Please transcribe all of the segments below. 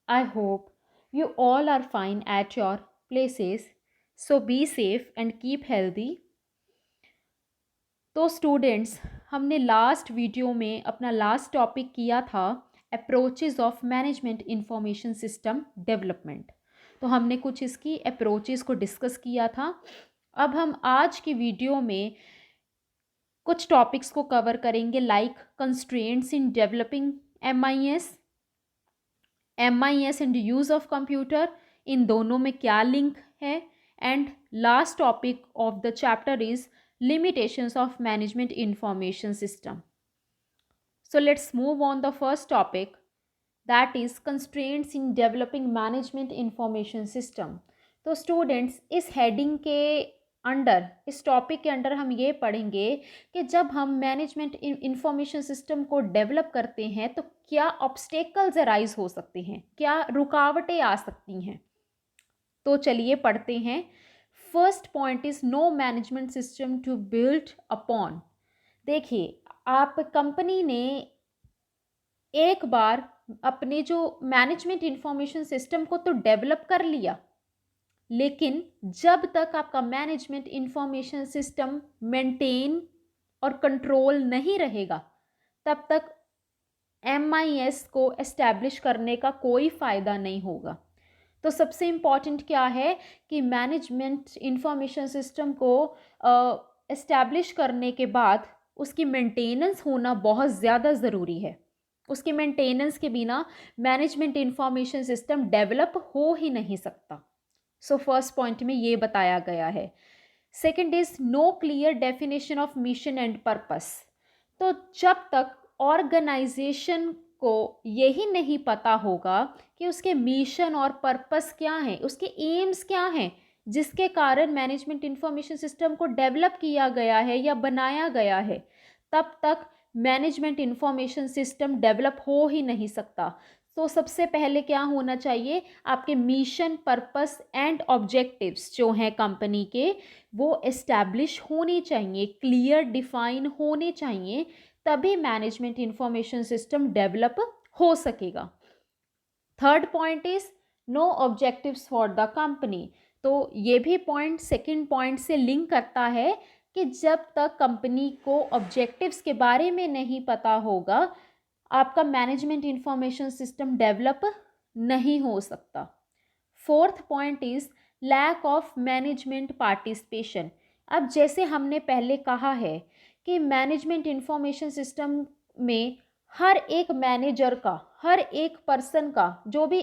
I hope you all are fine at your places. So be safe and keep healthy. तो students, हमने last video में अपना last topic किया था approaches of management information system development. तो हमने कुछ इसकी अप्रोचेस को डिस्कस किया था। अब हम आज की वीडियो में कुछ टॉपिक्स को कवर करेंगे like constraints in developing M I S and use of computer, इन दोनों में क्या लिंक है। And last topic of the chapter is limitations of management information system. So let's move on the first topic, that is constraints in developing management information system. तो students, इस heading के under, इस topic के under हम ये पढ़ेंगे कि जब हम मैनेजमेंट इंफॉर्मेशन सिस्टम को डेवलप करते हैं तो क्या ऑब्स्टेकल्स अराइज हो सकते हैं, क्या रुकावटें आ सकती हैं। तो चलिए पढ़ते हैं। First point is no management system to build upon. देखिए, आप कंपनी ने एक बार अपने जो मैनेजमेंट इंफॉर्मेशन सिस्टम को तो डेवलप कर लिया, लेकिन जब तक आपका मैनेजमेंट इंफॉर्मेशन सिस्टम मेंटेन और कंट्रोल नहीं रहेगा तब तक MIS को एस्टैब्लिश करने का कोई फ़ायदा नहीं होगा। तो सबसे इम्पॉर्टेंट क्या है कि मैनेजमेंट इंफॉर्मेशन सिस्टम को एस्टैब्लिश करने के बाद उसकी मेंटेनेंस होना बहुत ज़्यादा ज़रूरी है। उसके मेंटेनेंस के बिना मैनेजमेंट इंफॉर्मेशन सिस्टम डेवलप हो ही नहीं सकता। सो फर्स्ट पॉइंट में ये बताया गया है। Second is no clear definition of mission and purpose. तो जब तक ऑर्गेनाइजेशन को यही नहीं पता होगा कि उसके मिशन और पर्पस क्या है, उसके एम्स क्या हैं, जिसके कारण मैनेजमेंट इंफॉर्मेशन सिस्टम को डेवलप किया गया है या बनाया गया है, तब तक मैनेजमेंट इंफॉर्मेशन सिस्टम डेवलप हो ही नहीं सकता। तो सबसे पहले क्या होना चाहिए, आपके मिशन, पर्पस एंड ऑब्जेक्टिव्स जो हैं कंपनी के, वो एस्टैब्लिश होने चाहिए, क्लियर डिफाइन होने चाहिए, तभी मैनेजमेंट इंफॉर्मेशन सिस्टम डेवलप हो सकेगा। Third point is no objectives for the company. तो ये भी पॉइंट सेकंड पॉइंट से लिंक करता है कि जब तक कंपनी को ऑब्जेक्टिव्स के बारे में नहीं पता होगा, आपका मैनेजमेंट इंफॉर्मेशन सिस्टम डेवलप नहीं हो सकता। Fourth point is lack of management participation. अब जैसे हमने पहले कहा है कि मैनेजमेंट इंफॉर्मेशन सिस्टम में हर एक मैनेजर का, हर एक पर्सन का, जो भी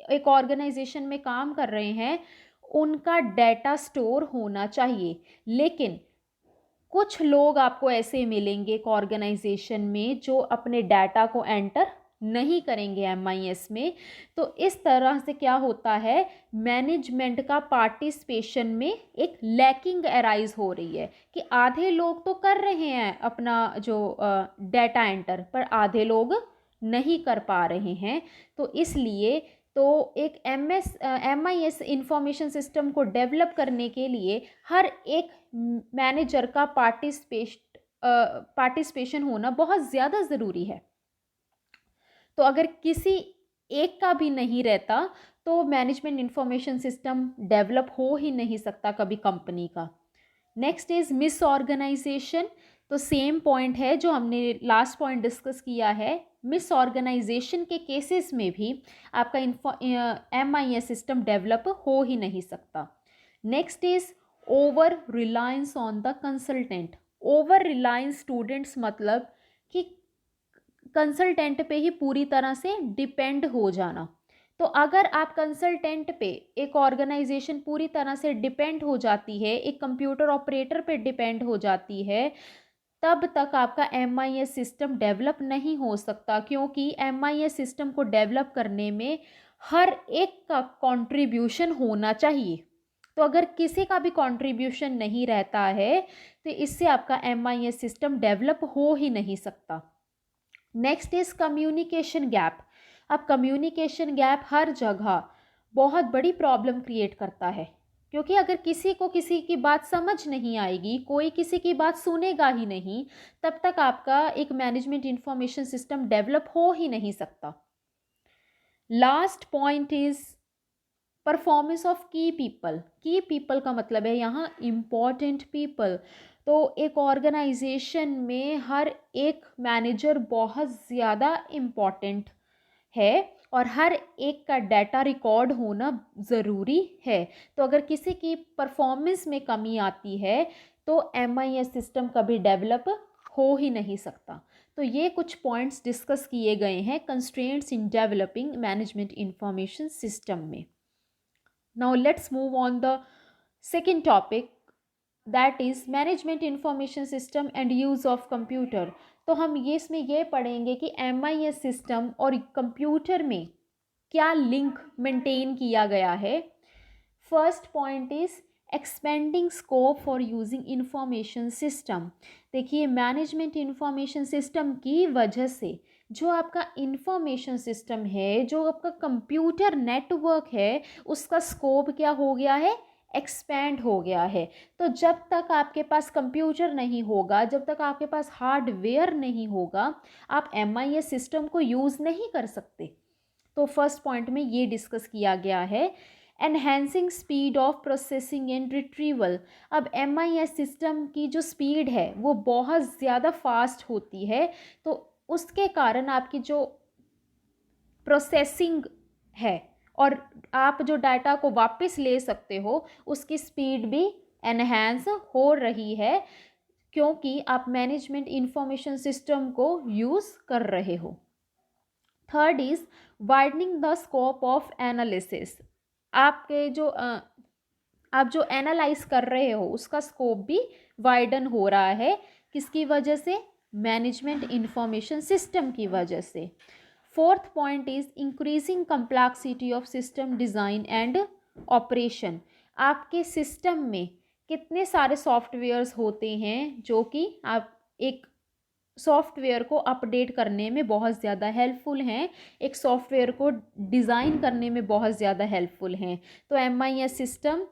एक ऑर्गेनाइजेशन में काम कर रहे हैं, उनका डेटा स्टोर होना चाहिए। लेकिन कुछ लोग आपको ऐसे मिलेंगे एक ऑर्गेनाइजेशन में जो अपने डाटा को एंटर नहीं करेंगे MIS में। तो इस तरह से क्या होता है, मैनेजमेंट का पार्टिसिपेशन में एक लैकिंग अराइज हो रही है कि आधे लोग तो कर रहे हैं अपना जो डाटा एंटर, पर आधे लोग नहीं कर पा रहे हैं। तो इसलिए तो एक MIS इंफॉर्मेशन सिस्टम को डेवलप करने के लिए हर एक मैनेजर का पार्टिसिपेशन होना बहुत ज़्यादा ज़रूरी है। तो अगर किसी एक का भी नहीं रहता तो मैनेजमेंट इंफॉर्मेशन सिस्टम डेवलप हो ही नहीं सकता कभी कंपनी का। Next is miss organisation. तो सेम पॉइंट है जो हमने लास्ट पॉइंट डिस्कस किया है। मिस ऑर्गेनाइजेशन के केसेस में भी आपका MIS सिस्टम डेवलप हो ही नहीं सकता। Next is over reliance on the consultant. Over Reliance students मतलब कि कंसल्टेंट पे ही पूरी तरह से डिपेंड हो जाना। तो अगर आप कंसल्टेंट पे, एक ऑर्गेनाइजेशन पूरी तरह से डिपेंड हो जाती है, एक कंप्यूटर ऑपरेटर पे डिपेंड हो जाती है, तब तक आपका MIS सिस्टम डेवलप नहीं हो सकता, क्योंकि MIS सिस्टम को डेवलप करने में हर एक का कंट्रीब्यूशन होना चाहिए। तो अगर किसी का भी कंट्रीब्यूशन नहीं रहता है तो इससे आपका MIS सिस्टम डेवलप हो ही नहीं सकता। Next is communication gap. अब कम्युनिकेशन गैप हर जगह बहुत बड़ी प्रॉब्लम क्रिएट करता है, क्योंकि अगर किसी को किसी की बात समझ नहीं आएगी, कोई किसी की बात सुनेगा ही नहीं, तब तक आपका एक मैनेजमेंट इंफॉर्मेशन सिस्टम डेवलप हो ही नहीं सकता। Last point is performance of की पीपल। की पीपल का मतलब है यहाँ इम्पॉर्टेंट पीपल। तो एक ऑर्गेनाइजेशन में हर एक मैनेजर बहुत ज़्यादा इम्पॉर्टेंट है और हर एक का डाटा रिकॉर्ड होना ज़रूरी है। तो अगर किसी की परफॉर्मेंस में कमी आती है तो MIS सिस्टम कभी डेवलप हो ही नहीं सकता। तो ये कुछ पॉइंट्स डिस्कस किए गए हैं constraints in developing management information system में। Now let's move on the second topic, that is management information system and use of computer। तो हम ये इसमें ये पढ़ेंगे कि MIS सिस्टम और कंप्यूटर में क्या लिंक मेंटेन किया गया है। First point is expanding scope for using information system. देखिए मैनेजमेंट इंफॉर्मेशन सिस्टम की वजह से जो आपका इंफॉर्मेशन सिस्टम है, जो आपका कंप्यूटर नेटवर्क है, उसका स्कोप क्या हो गया है, एक्सपैंड हो गया है। तो जब तक आपके पास कंप्यूटर नहीं होगा, जब तक आपके पास हार्डवेयर नहीं होगा, आप MIS सिस्टम को यूज़ नहीं कर सकते। तो फर्स्ट पॉइंट में ये डिस्कस किया गया है। Enhancing speed of processing and retrieval. अब MIS सिस्टम की जो स्पीड है वो बहुत ज़्यादा फास्ट होती है, तो उसके कारण आपकी जो प्रोसेसिंग है और आप जो डाटा को वापस ले सकते हो उसकी स्पीड भी एनहेंस हो रही है, क्योंकि आप मैनेजमेंट इंफॉर्मेशन सिस्टम को यूज़ कर रहे हो। Third is widening the scope of analysis. आपके जो आप जो एनालाइज कर रहे हो उसका स्कोप भी वाइडन हो रहा है। किसकी वजह से, मैनेजमेंट इंफॉर्मेशन सिस्टम की वजह से। Fourth point is increasing complexity of system design and operation. आपके सिस्टम में कितने सारे सॉफ्टवेयर्स होते हैं जो कि आप एक सॉफ्टवेयर को अपडेट करने में बहुत ज़्यादा हेल्पफुल हैं, एक सॉफ्टवेयर को डिज़ाइन करने में बहुत ज़्यादा हेल्पफुल हैं। तो MIS सिस्टम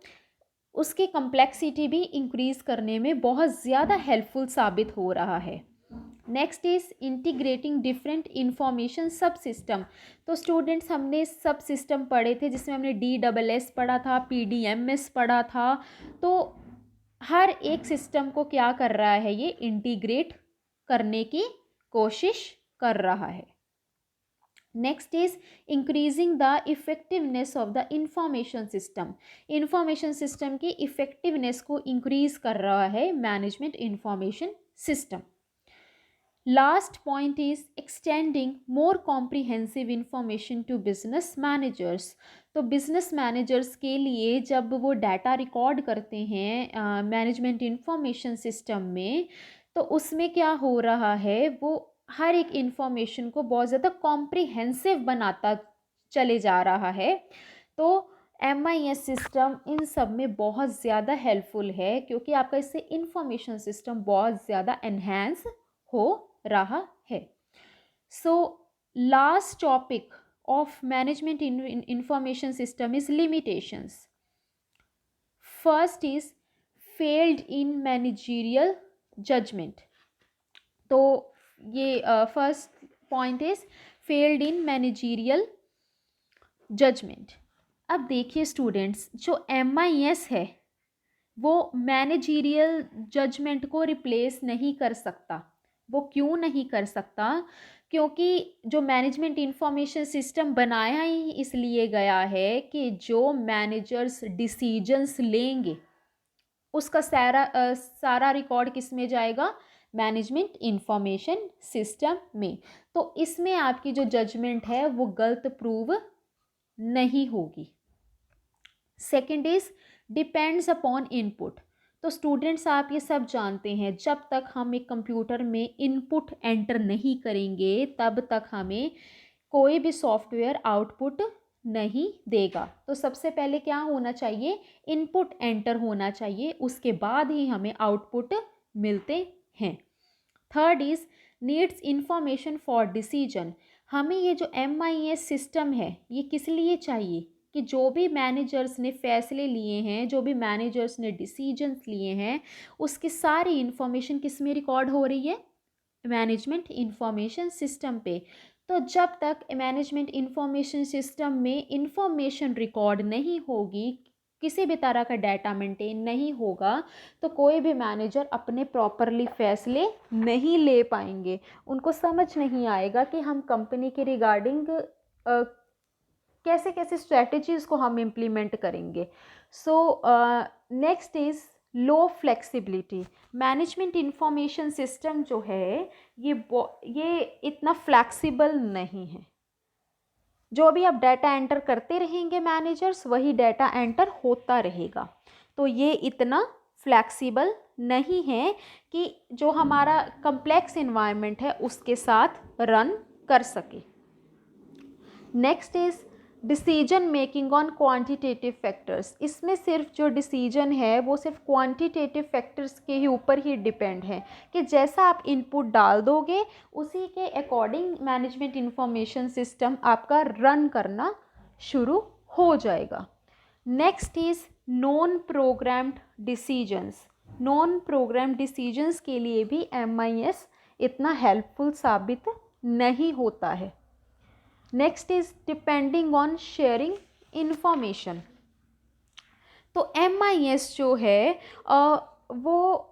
उसकी कम्प्लेक्सिटी भी इंक्रीज़ करने में बहुत ज़्यादा हेल्पफुल साबित हो रहा है। Next is integrating different information सब सिस्टम। तो स्टूडेंट्स हमने सब सिस्टम पढ़े थे जिसमें हमने DSS पढ़ा था, PDMS पढ़ा था। तो हर एक सिस्टम को क्या कर रहा है, ये इंटीग्रेट करने की कोशिश कर रहा है। Next is increasing the effectiveness of the information system. Information system की इफेक्टिवनेस को इंक्रीज कर रहा है management information system. Last point is extending more comprehensive information to business managers. तो बिजनेस मैनेजर्स के लिए जब वो डाटा रिकॉर्ड करते हैं मैनेजमेंट इंफॉर्मेशन सिस्टम में, तो उसमें क्या हो रहा है, वो हर एक इंफॉर्मेशन को बहुत ज़्यादा कॉम्प्रिहेंसिव बनाता चले जा रहा है। तो MIS सिस्टम इन सब में बहुत ज़्यादा हेल्पफुल है, क्योंकि आपका इससे इंफॉर्मेशन सिस्टम बहुत ज़्यादा एनहेंस हो रहा है। So last topic of management information system is limitations. First is failed in managerial judgement. तो ये first point is failed in managerial judgement. अब देखिए स्टूडेंट्स, जो MIS है वो मैनेजरियल जजमेंट को रिप्लेस नहीं कर सकता। वो क्यों नहीं कर सकता, क्योंकि जो मैनेजमेंट इंफॉर्मेशन सिस्टम बनाया ही इसलिए गया है कि जो मैनेजर्स डिसीजंस लेंगे उसका सारा रिकॉर्ड किस में जाएगा, मैनेजमेंट इंफॉर्मेशन सिस्टम में। तो इसमें आपकी जो जजमेंट है वो गलत प्रूव नहीं होगी। Second is depends upon input. तो स्टूडेंट्स आप ये सब जानते हैं, जब तक हम एक कंप्यूटर में इनपुट एंटर नहीं करेंगे तब तक हमें कोई भी सॉफ्टवेयर आउटपुट नहीं देगा। तो सबसे पहले क्या होना चाहिए, इनपुट एंटर होना चाहिए, उसके बाद ही हमें आउटपुट मिलते हैं। Third is needs information for decision. हमें ये जो MIS सिस्टम है ये किस लिए चाहिए, कि जो भी मैनेजर्स ने फैसले लिए हैं, जो भी मैनेजर्स ने डिसीजंस लिए हैं, उसकी सारी इन्फॉर्मेशन किस में रिकॉर्ड हो रही है, मैनेजमेंट इंफॉर्मेशन सिस्टम पे। तो जब तक मैनेजमेंट इंफॉर्मेशन सिस्टम में इंफॉर्मेशन रिकॉर्ड नहीं होगी, किसी भी तरह का डाटा मेंटेन नहीं होगा, तो कोई भी मैनेजर अपने प्रॉपरली फैसले नहीं ले पाएंगे। उनको समझ नहीं आएगा कि हम कंपनी के रिगार्डिंग कैसे कैसे स्ट्रेटजीज़ को हम इम्प्लीमेंट करेंगे। So next is low flexibility. Management information system जो है ये इतना फ्लेक्सिबल नहीं है। जो भी आप डाटा एंटर करते रहेंगे मैनेजर्स, वही डाटा एंटर होता रहेगा। तो ये इतना फ्लेक्सिबल नहीं है कि जो हमारा कम्प्लेक्स इन्वायरमेंट है उसके साथ रन कर सके। Next is decision making on quantitative factors. इसमें सिर्फ जो डिसीजन है वो सिर्फ क्वांटिटेटिव फैक्टर्स के ही ऊपर ही डिपेंड है कि जैसा आप इनपुट डाल दोगे उसी के अकॉर्डिंग मैनेजमेंट इंफॉर्मेशन सिस्टम आपका रन करना शुरू हो जाएगा। Next is non programmed decisions. Non programmed decisions के लिए भी MIS इतना हेल्पफुल साबित नहीं होता है। Next is depending on sharing information. तो MIS जो है वो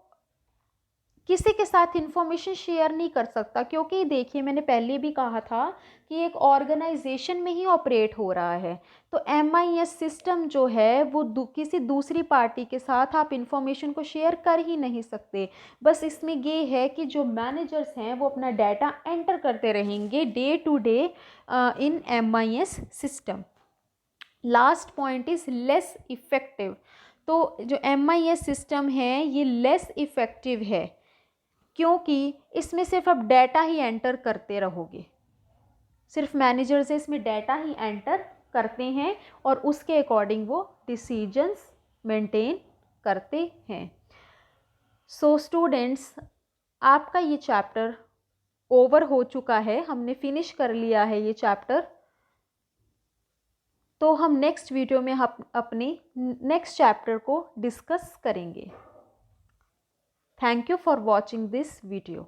किसी के साथ इंफॉर्मेशन शेयर नहीं कर सकता, क्योंकि देखिए मैंने पहले भी कहा था कि एक ऑर्गेनाइजेशन में ही ऑपरेट हो रहा है। तो MIS सिस्टम जो है वो किसी दूसरी पार्टी के साथ आप इंफॉर्मेशन को शेयर कर ही नहीं सकते। बस इसमें ये है कि जो मैनेजर्स हैं वो अपना डाटा एंटर करते रहेंगे day to day in MIS system. Last point is less effective. तो जो MIS सिस्टम है ये लेस इफ़ेक्टिव है, क्योंकि इसमें सिर्फ आप डाटा ही एंटर करते रहोगे। सिर्फ मैनेजर से इसमें डाटा ही एंटर करते हैं और उसके अकॉर्डिंग वो डिसीजंस मेंटेन करते हैं। सो स्टूडेंट्स, आपका ये चैप्टर ओवर हो चुका है, हमने फिनिश कर लिया है ये चैप्टर। तो हम नेक्स्ट वीडियो में अपने नेक्स्ट चैप्टर को डिस्कस करेंगे। Thank you for watching this video.